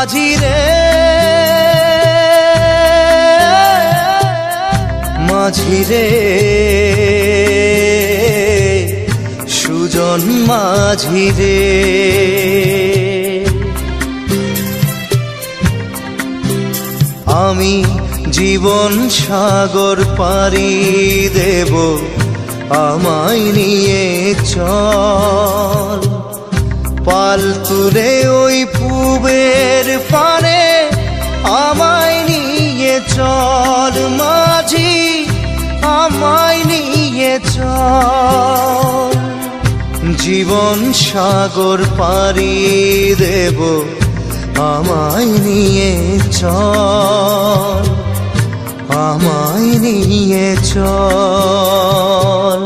মাঝি রে, মাঝি রে, সুজন মাঝি রে। আমি জীবন সাগর পাড়ি দেব, আমায় নিয়ে চল। পাল তুলে ওই পূবের পানে আমায় নিয়ে চল মাঝি, আমায় নিয়ে চল। জীবন সাগর পাড়ি দেব, আমায় নিয়ে চল, আমায় নিয়ে চল।